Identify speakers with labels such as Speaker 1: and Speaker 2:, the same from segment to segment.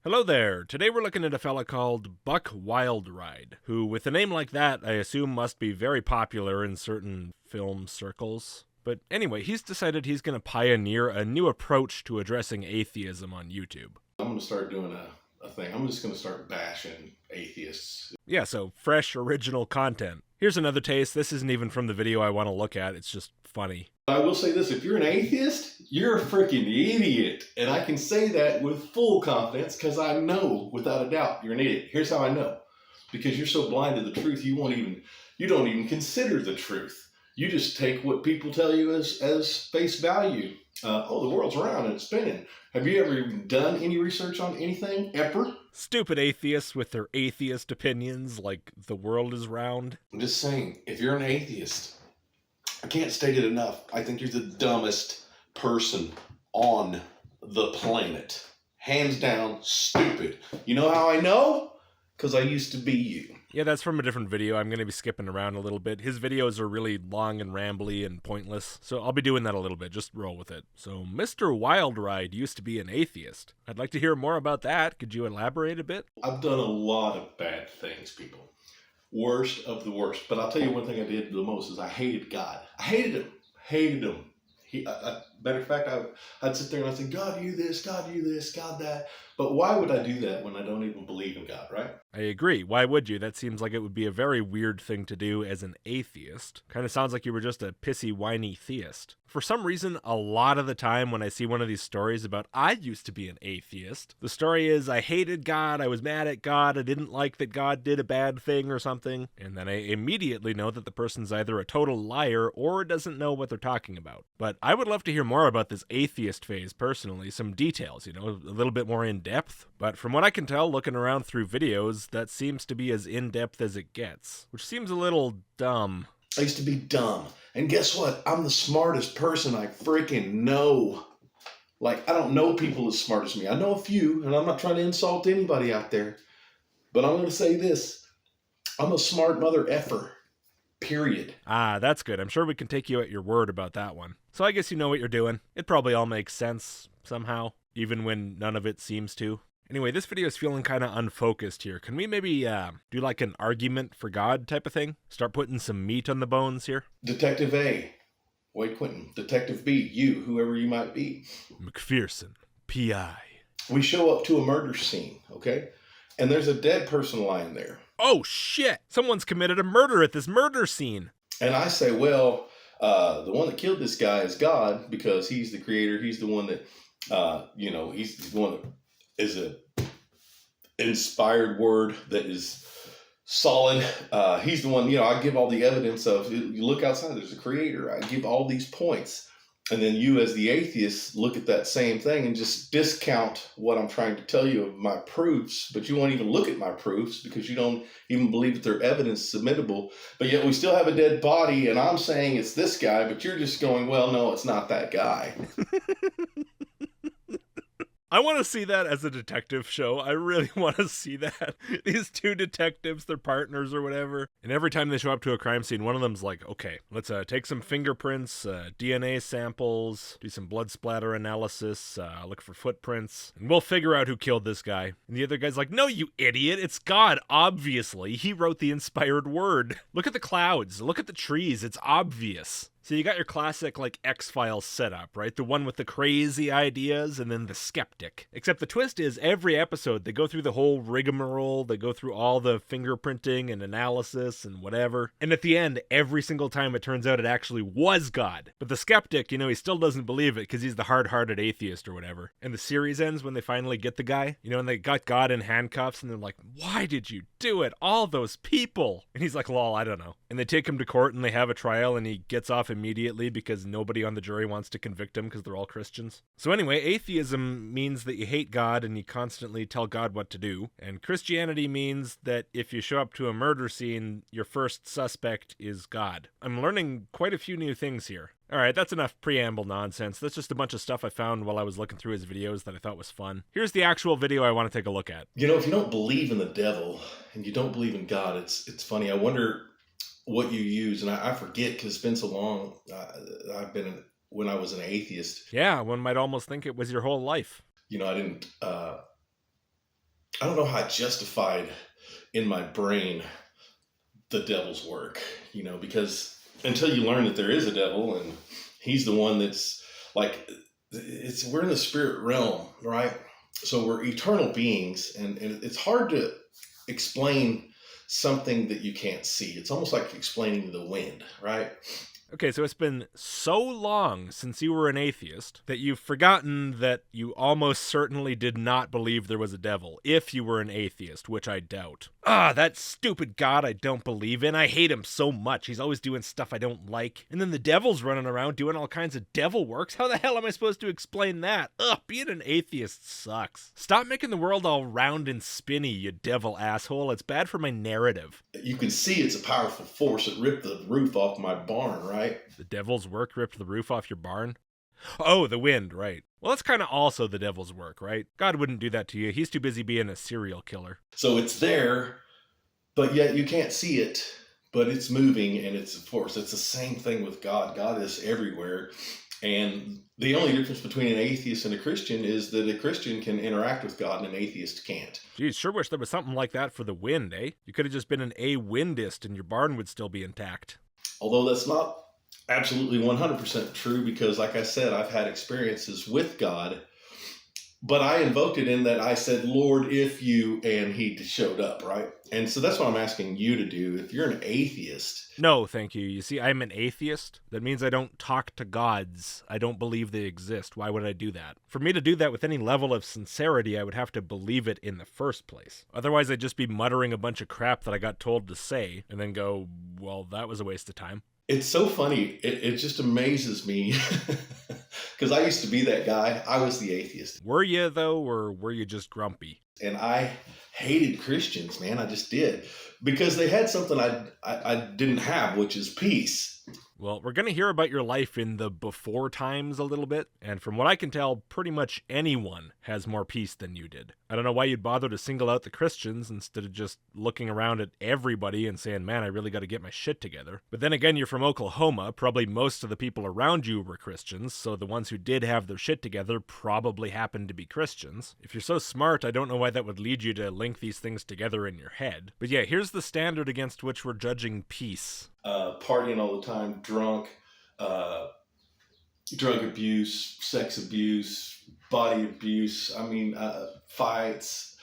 Speaker 1: Hello there. Today we're looking at a fella called Buck Wildride, who, with a name like that, I assume must be very popular in certain film circles. But anyway, he's decided he's going to pioneer a new approach to addressing atheism on YouTube.
Speaker 2: I'm going to start doing a thing. I'm just going to start bashing atheists.
Speaker 1: Yeah, so fresh, original content. Here's another taste. This isn't even from the video I want to look at. It's just funny.
Speaker 2: I will say this, if you're an atheist, you're a freaking idiot. And I can say that with full confidence because I know without a doubt you're an idiot. Here's how I know. Because you're so blind to the truth, you don't even consider the truth. You just take what people tell you as face value. The world's round and it's spinning. Have you ever even done any research on anything, ever?
Speaker 1: Stupid atheists with their atheist opinions like the world is round.
Speaker 2: I'm just saying, if you're an atheist, I can't state it enough. I think you're the dumbest person on the planet. Hands down, stupid. You know how I know? Because I used to be you.
Speaker 1: Yeah, that's from a different video. I'm going to be skipping around a little bit. His videos are really long and rambly and pointless, so I'll be doing that a little bit. Just roll with it. So, Mr. Wildride used to be an atheist. I'd like to hear more about that. Could you elaborate a bit?
Speaker 2: I've done a lot of bad things, people. Worst of the worst. But I'll tell you one thing I did the most is I hated God. I hated him. Hated him. Matter of fact, I'd sit there and I'd say, God, you this, God, you this, God, that. But why would I do that when I don't even believe in God, right?
Speaker 1: I agree. Why would you? That seems like it would be a very weird thing to do as an atheist. Kind of sounds like you were just a pissy, whiny theist. For some reason, a lot of the time when I see one of these stories about I used to be an atheist, the story is I hated God, I was mad at God, I didn't like that God did a bad thing or something, and then I immediately know that the person's either a total liar or doesn't know what they're talking about. But I would love to hear more about this atheist phase personally, some details, a little bit more in depth. But from what I can tell, looking around through videos, that seems to be as in-depth as it gets, which seems a little dumb.
Speaker 2: I used to be dumb. And guess what? I'm the smartest person I freaking know. Like, I don't know people as smart as me. I know a few, and I'm not trying to insult anybody out there. But I'm going to say this. I'm a smart mother effer. Period.
Speaker 1: Ah, that's good. I'm sure we can take you at your word about that one. So I guess you know what you're doing. It probably all makes sense somehow, even when none of it seems to. Anyway, this video is feeling kind of unfocused here. Can we maybe do like an argument for God type of thing? Start putting some meat on the bones here?
Speaker 2: Detective A, Wade Quinton. Detective B, you, whoever you might be.
Speaker 1: McPherson, P.I.
Speaker 2: We show up to a murder scene, okay? And there's a dead person lying there.
Speaker 1: Oh, shit! Someone's committed a murder at this murder scene.
Speaker 2: And I say, well, the one that killed this guy is God because he's the creator. He's the one that, he's the one that is a inspired word that is solid. He's the one, I give all the evidence of, you look outside, there's a creator. I give all these points. And then you as the atheist look at that same thing and just discount what I'm trying to tell you of my proofs, but you won't even look at my proofs because you don't even believe that they're evidence submittable. But yet we still have a dead body and I'm saying it's this guy, but you're just going, well, no, it's not that guy.
Speaker 1: I want to see that as a detective show. I really want to see that. These two detectives, their partners or whatever. And every time they show up to a crime scene, one of them's like, okay, let's take some fingerprints, DNA samples, do some blood splatter analysis, look for footprints, and we'll figure out who killed this guy. And the other guy's like, no, you idiot. It's God, obviously. He wrote the inspired word. Look at the clouds. Look at the trees. It's obvious. So you got your classic, X-Files setup, right? The one with the crazy ideas and then the skeptic. Except the twist is every episode, they go through the whole rigmarole, they go through all the fingerprinting and analysis and whatever. And at the end, every single time it turns out it actually was God. But the skeptic, he still doesn't believe it because he's the hard-hearted atheist or whatever. And the series ends when they finally get the guy, and they got God in handcuffs and they're like, why did you do it? All those people. And he's like, lol, I don't know. And they take him to court and they have a trial and he gets off immediately because nobody on the jury wants to convict him because they're all Christians. So anyway, atheism means that you hate God and you constantly tell God what to do. And Christianity means that if you show up to a murder scene, your first suspect is God. I'm learning quite a few new things here. All right, that's enough preamble nonsense. That's just a bunch of stuff I found while I was looking through his videos that I thought was fun. Here's the actual video I want to take a look at.
Speaker 2: If you don't believe in the devil and you don't believe in God, it's funny. I wonder what you use, and I forget because it's been so long. I've been when I was an atheist.
Speaker 1: Yeah, one might almost think it was your whole life.
Speaker 2: I didn't I don't know how I justified in my brain the devil's work, because until you learn that there is a devil and he's the one that's like, we're in the spirit realm, right? So we're eternal beings, and it's hard to explain something that you can't see. It's almost like explaining the wind, right?
Speaker 1: Okay, so it's been so long since you were an atheist that you've forgotten that you almost certainly did not believe there was a devil, if you were an atheist, which I doubt. That stupid God I don't believe in. I hate him so much. He's always doing stuff I don't like. And then the devil's running around doing all kinds of devil works. How the hell am I supposed to explain that? Being an atheist sucks. Stop making the world all round and spinny, you devil asshole. It's bad for my narrative.
Speaker 2: You can see it's a powerful force that ripped the roof off my barn, right?
Speaker 1: The devil's work ripped the roof off your barn? Oh, the wind, right. Well, that's kind of also the devil's work, right? God wouldn't do that to you. He's too busy being a serial killer.
Speaker 2: So it's there, but yet you can't see it, but it's moving and it's a force. It's the same thing with God. God is everywhere. And the only difference between an atheist and a Christian is that a Christian can interact with God and an atheist can't.
Speaker 1: Geez, sure wish there was something like that for the wind, eh? You could have just been an a-windist and your barn would still be intact.
Speaker 2: Although that's not absolutely 100% true, because like I said, I've had experiences with God, but I invoked it in that I said, Lord, if you, and he showed up, right? And so that's what I'm asking you to do. If you're an atheist.
Speaker 1: No, thank you. You see, I'm an atheist. That means I don't talk to gods. I don't believe they exist. Why would I do that? For me to do that with any level of sincerity, I would have to believe it in the first place. Otherwise, I'd just be muttering a bunch of crap that I got told to say, and then go, well, that was a waste of time.
Speaker 2: It's so funny. It just amazes me because I used to be that guy. I was the atheist.
Speaker 1: Were you, though, or were you just grumpy?
Speaker 2: And I hated Christians, man. I just did. Because they had something I didn't have, which is peace.
Speaker 1: Well, we're going to hear about your life in the before times a little bit, and from what I can tell, pretty much anyone has more peace than you did. I don't know why you'd bother to single out the Christians instead of just looking around at everybody and saying, man, I really got to get my shit together. But then again, you're from Oklahoma. Probably most of the people around you were Christians, so the ones who did have their shit together probably happened to be Christians. If you're so smart, I don't know why that would lead you to link these things together in your head. But yeah, here's the standard against which we're judging peace.
Speaker 2: Partying all the time, drunk abuse, sex abuse, body abuse. I mean, fights,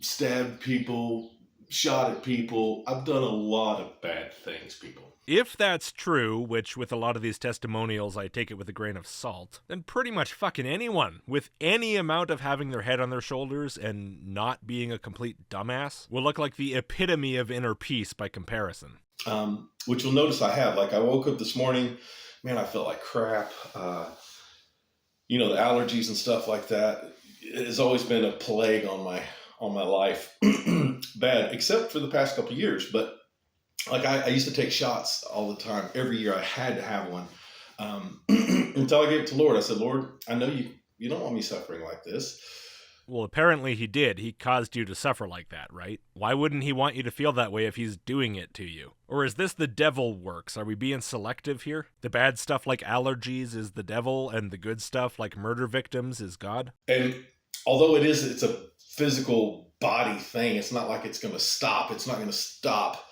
Speaker 2: stabbed people, shot at people. I've done a lot of bad things, people.
Speaker 1: If that's true, which with a lot of these testimonials I take it with a grain of salt, then pretty much fucking anyone with any amount of having their head on their shoulders and not being a complete dumbass will look like the epitome of inner peace by comparison.
Speaker 2: Which you'll notice I have. Like I woke up this morning, man, I felt like crap. The allergies and stuff like that. It has always been a plague on my life. Bad, except for the past couple of years, but like I used to take shots all the time. Every year I had to have one. Until I gave it to Lord. I said, Lord, I know you don't want me suffering like this.
Speaker 1: Well, apparently he did. He caused you to suffer like that, right? Why wouldn't he want you to feel that way if he's doing it to you? Or is this the devil works? Are we being selective here? The bad stuff like allergies is the devil, and the good stuff like murder victims is God?
Speaker 2: And although it's a physical body thing, it's not like it's going to stop. It's not going to stop.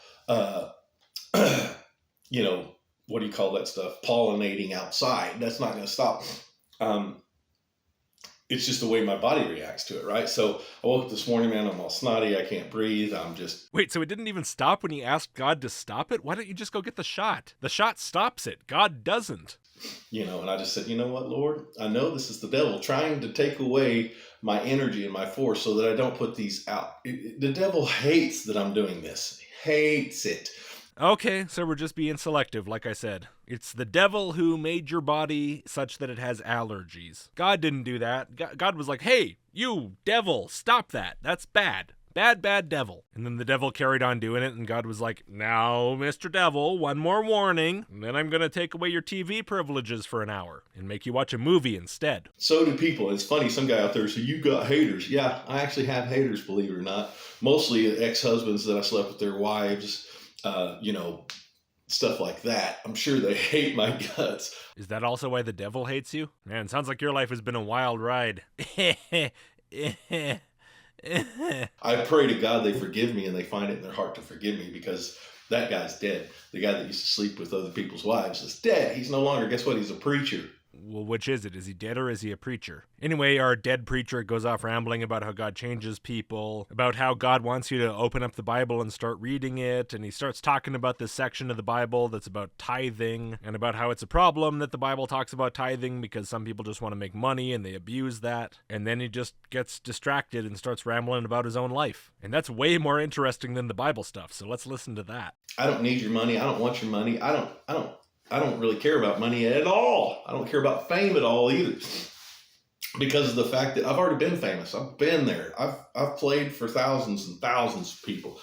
Speaker 2: What do you call that stuff? Pollinating outside. That's not going to stop. It's just the way my body reacts to it, right? So I woke up this morning, man, I'm all snotty. I can't breathe.
Speaker 1: Wait, so it didn't even stop when you asked God to stop it? Why don't you just go get the shot? The shot stops it. God doesn't.
Speaker 2: And I just said, you know what, Lord? I know this is the devil trying to take away my energy and my force so that I don't put these out. The devil hates that I'm doing this. He hates it.
Speaker 1: Okay, so we're just being selective, like I said. It's the devil who made your body such that it has allergies. God didn't do that. God was like, hey, you devil, stop that. That's bad. Bad devil. And then the devil carried on doing it, and God was like, now, Mr. Devil, one more warning, and then I'm going to take away your TV privileges for an hour and make you watch a movie instead.
Speaker 2: So do people. It's funny, some guy out there said, you got haters. Yeah, I actually have haters, believe it or not. Mostly ex-husbands that I slept with their wives, stuff like that. I'm sure they hate my guts.
Speaker 1: Is that also why the devil hates you? Man, sounds like your life has been a wild ride.
Speaker 2: I pray to God they forgive me and they find it in their heart to forgive me, because that guy's dead. The guy that used to sleep with other people's wives is dead. He's no longer, guess what? He's a preacher.
Speaker 1: Well, which is it? Is he dead or is he a preacher? Anyway, our dead preacher goes off rambling about how God changes people, about how God wants you to open up the Bible and start reading it, and he starts talking about this section of the Bible that's about tithing, and about how it's a problem that the Bible talks about tithing because some people just want to make money and they abuse that, and then he just gets distracted and starts rambling about his own life. And that's way more interesting than the Bible stuff, so let's listen to that.
Speaker 2: I don't need your money. I don't want your money. I don't really care about money at all. I don't care about fame at all either, because of the fact that I've already been famous. I've been there. I've played for thousands and thousands of people.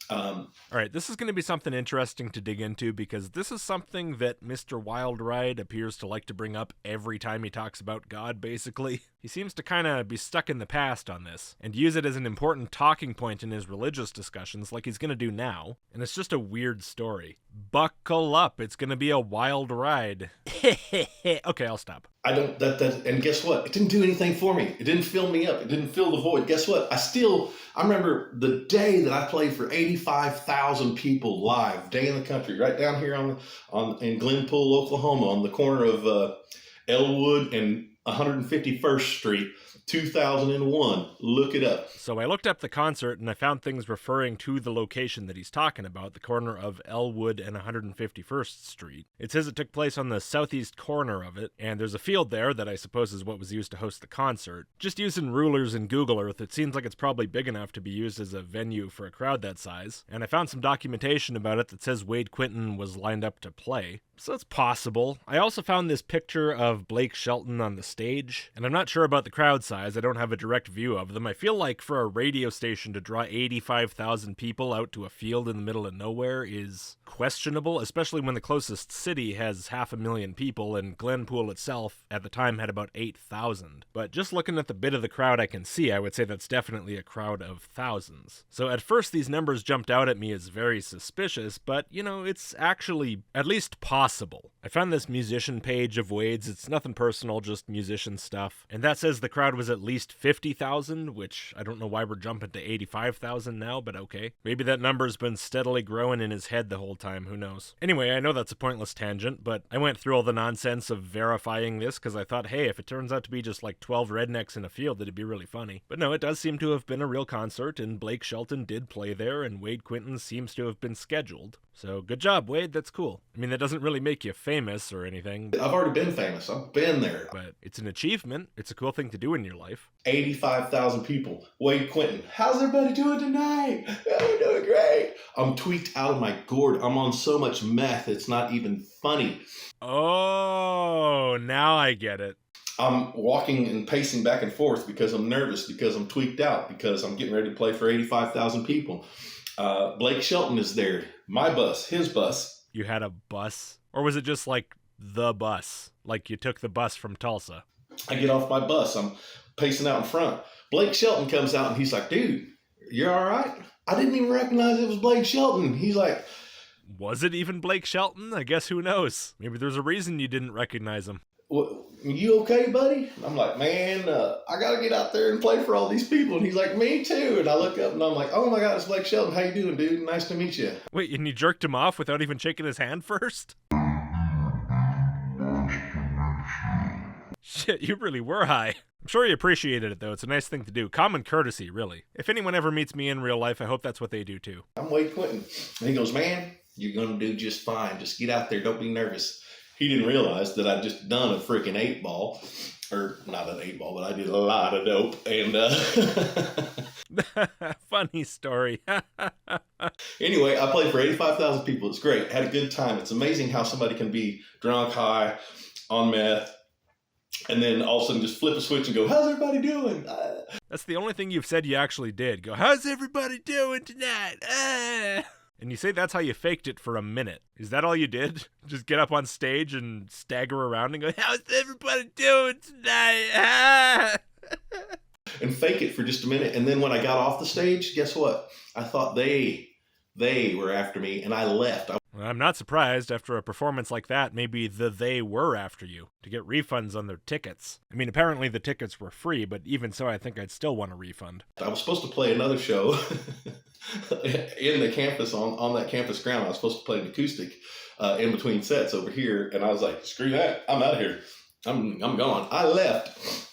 Speaker 1: All right, this is going to be something interesting to dig into, because this is something that Mr. Wildride appears to like to bring up every time he talks about God, basically. He seems to kind of be stuck in the past on this, and use it as an important talking point in his religious discussions like he's going to do now, and it's just a weird story. Buckle up, it's going to be a wild ride. Okay, I'll stop.
Speaker 2: And guess what? It didn't do anything for me. It didn't fill me up. It didn't fill the void. Guess what? I remember the day that I played for 85,000 people live, day in the country, right down here in Glenpool, Oklahoma, on the corner of Elwood and 151st Street, 2001. Look it up.
Speaker 1: So I looked up the concert and I found things referring to the location that he's talking about, the corner of Elwood and 151st Street. It says it took place on the southeast corner of it, and there's a field there that I suppose is what was used to host the concert. Just using rulers in Google Earth, it seems like it's probably big enough to be used as a venue for a crowd that size, and I found some documentation about it that says Wade Quinton was lined up to play. So it's possible. I also found this picture of Blake Shelton on the stage, and I'm not sure about the crowd size. I don't have a direct view of them. I feel like for a radio station to draw 85,000 people out to a field in the middle of nowhere is questionable, especially when the closest city has 500,000 people, and Glenpool itself at the time had about 8,000. But just looking at the bit of the crowd I can see, I would say that's definitely a crowd of thousands. So at first these numbers jumped out at me as very suspicious, but it's actually at least possible. I found this musician page of Wade's. It's nothing personal, just musician stuff. And that says the crowd was at least 50,000, which I don't know why we're jumping to 85,000 now, but okay. Maybe that number's been steadily growing in his head the whole time, who knows. Anyway, I know that's a pointless tangent, but I went through all the nonsense of verifying this because I thought, hey, if it turns out to be just like 12 rednecks in a field, it'd be really funny. But no, it does seem to have been a real concert, and Blake Shelton did play there, and Wade Quinton seems to have been scheduled. So good job, Wade, that's cool. I mean, that doesn't really make you famous or anything.
Speaker 2: I've already been famous. I've been there.
Speaker 1: But it's an achievement. It's a cool thing to do in your life.
Speaker 2: 85,000 people. Wade Quinton. How's everybody doing tonight? Oh, we're doing great. I'm tweaked out of my gourd. I'm on so much meth, it's not even funny.
Speaker 1: Oh, now I get it.
Speaker 2: I'm walking and pacing back and forth because I'm nervous, because I'm tweaked out, because I'm getting ready to play for 85,000 people. Blake Shelton is there. My bus, his bus.
Speaker 1: You had a bus? Or was it just like the bus? Like you took the bus from Tulsa?
Speaker 2: I get off my bus. I'm pacing out in front. Blake Shelton comes out and he's like, dude, you're all right? I didn't even recognize it was Blake Shelton. He's like...
Speaker 1: Was it even Blake Shelton? I guess who knows? Maybe there's a reason you didn't recognize him.
Speaker 2: Well, you okay, buddy? I'm like, man, I got to get out there and play for all these people. And he's like, me too. And I look up and I'm like, oh my God, it's Blake Shelton. How you doing, dude? Nice to meet you.
Speaker 1: Wait, and you jerked him off without even shaking his hand first? Shit, you really were high. I'm sure he appreciated it, though. It's a nice thing to do. Common courtesy, really. If anyone ever meets me in real life, I hope that's what they do, too.
Speaker 2: I'm Wade Quinton. And he goes, man, you're going to do just fine. Just get out there. Don't be nervous. He didn't realize that I'd just done a freaking 8-ball. Or not an 8-ball, but I did a lot of dope. And,
Speaker 1: Funny story.
Speaker 2: Anyway, I played for 85,000 people. It's great. Had a good time. It's amazing how somebody can be drunk, high, on meth, and then all of a sudden just flip a switch and go, how's everybody doing?
Speaker 1: That's the only thing you've said you actually did. Go, how's everybody doing tonight? And you say that's how you faked it for a minute. Is that all you did? Just get up on stage and stagger around and go, how's everybody doing tonight?
Speaker 2: And fake it for just a minute. And then when I got off the stage, guess what? I thought they were after me, and I left.
Speaker 1: I'm not surprised. After a performance like that, maybe they were after you to get refunds on their tickets. I mean, apparently the tickets were free, but even so, I think I'd still want a refund.
Speaker 2: I was supposed to play another show in the campus, on that campus ground. I was supposed to play an acoustic in between sets over here, and I was like, screw that, I'm out of here. I'm gone. I left.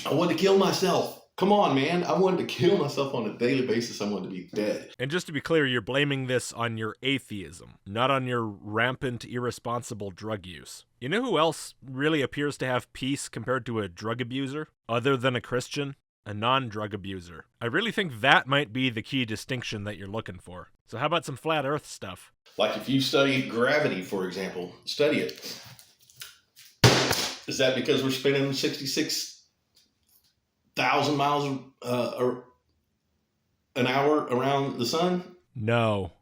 Speaker 2: I wanted to kill myself. Come on, man. I wanted to kill myself on a daily basis. I wanted to be dead.
Speaker 1: And just to be clear, you're blaming this on your atheism, not on your rampant, irresponsible drug use. You know who else really appears to have peace compared to a drug abuser? Other than a Christian? A non-drug abuser. I really think that might be the key distinction that you're looking for. So how about some flat earth stuff?
Speaker 2: Like if you study gravity, for example, study it. Is that because we're spinning 66,000 miles an hour around the sun?
Speaker 1: No.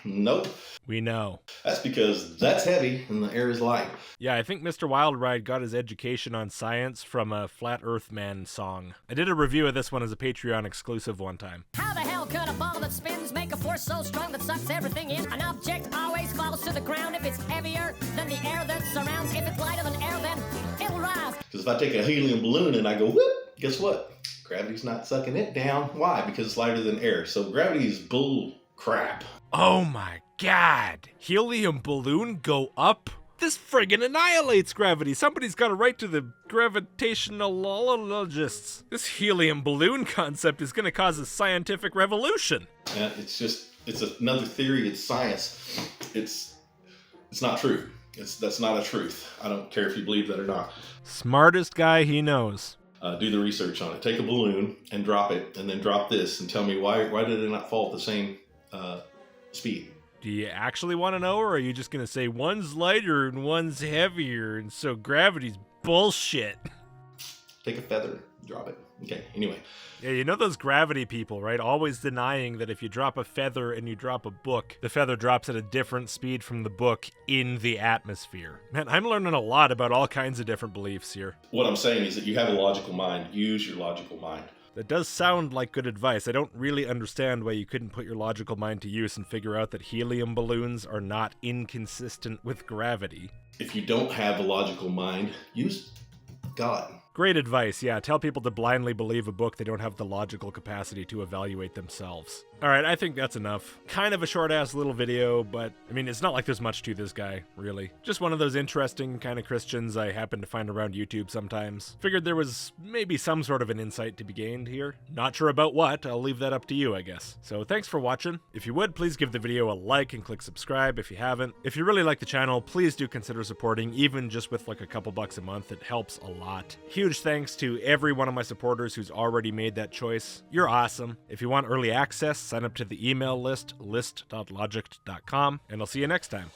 Speaker 2: Nope.
Speaker 1: We know.
Speaker 2: That's because that's heavy and the air is light.
Speaker 1: Yeah, I think Mr. Wildride got his education on science from a Flat Earth Man song. I did a review of this one as a Patreon exclusive one time.
Speaker 3: How the hell could a ball that spins make a force so strong that sucks everything in? An object always falls to the ground if it's heavier than the air that surrounds. If it's lighter than air, then it'll rise.
Speaker 2: Because if I take a helium balloon and I go whoop, guess what? Gravity's not sucking it down. Why? Because it's lighter than air. So gravity is bull crap.
Speaker 1: Oh my god! Helium balloon go up? This friggin' annihilates gravity. Somebody's got to write to the gravitationologists. This helium balloon concept is going to cause a scientific revolution.
Speaker 2: Yeah, it's another theory. It's science. It's not true. That's not a truth. I don't care if you believe that or not.
Speaker 1: Smartest guy he knows.
Speaker 2: Do the research on it. Take a balloon and drop it, and then drop this, and tell me why did it not fall at the same speed?
Speaker 1: Do you actually want to know, or are you just going to say one's lighter and one's heavier, and so gravity's bullshit?
Speaker 2: Take a feather, drop it. Okay, anyway.
Speaker 1: Yeah, you know those gravity people, right? Always denying that if you drop a feather and you drop a book, the feather drops at a different speed from the book in the atmosphere. Man, I'm learning a lot about all kinds of different beliefs here.
Speaker 2: What I'm saying is that you have a logical mind. Use your logical mind.
Speaker 1: That does sound like good advice. I don't really understand why you couldn't put your logical mind to use and figure out that helium balloons are not inconsistent with gravity.
Speaker 2: If you don't have a logical mind, use God.
Speaker 1: Great advice, yeah. Tell people to blindly believe a book they don't have the logical capacity to evaluate themselves. Alright, I think that's enough. Kind of a short-ass little video, but, I mean, it's not like there's much to this guy, really. Just one of those interesting kind of Christians I happen to find around YouTube sometimes. Figured there was maybe some sort of an insight to be gained here. Not sure about what, I'll leave that up to you, I guess. So thanks for watching. If you would, please give the video a like and click subscribe if you haven't. If you really like the channel, please do consider supporting, even just with like a couple bucks a month. It helps a lot. Huge thanks to every one of my supporters who's already made that choice. You're awesome. If you want early access, sign up to the email list, list.logicked.com, and I'll see you next time.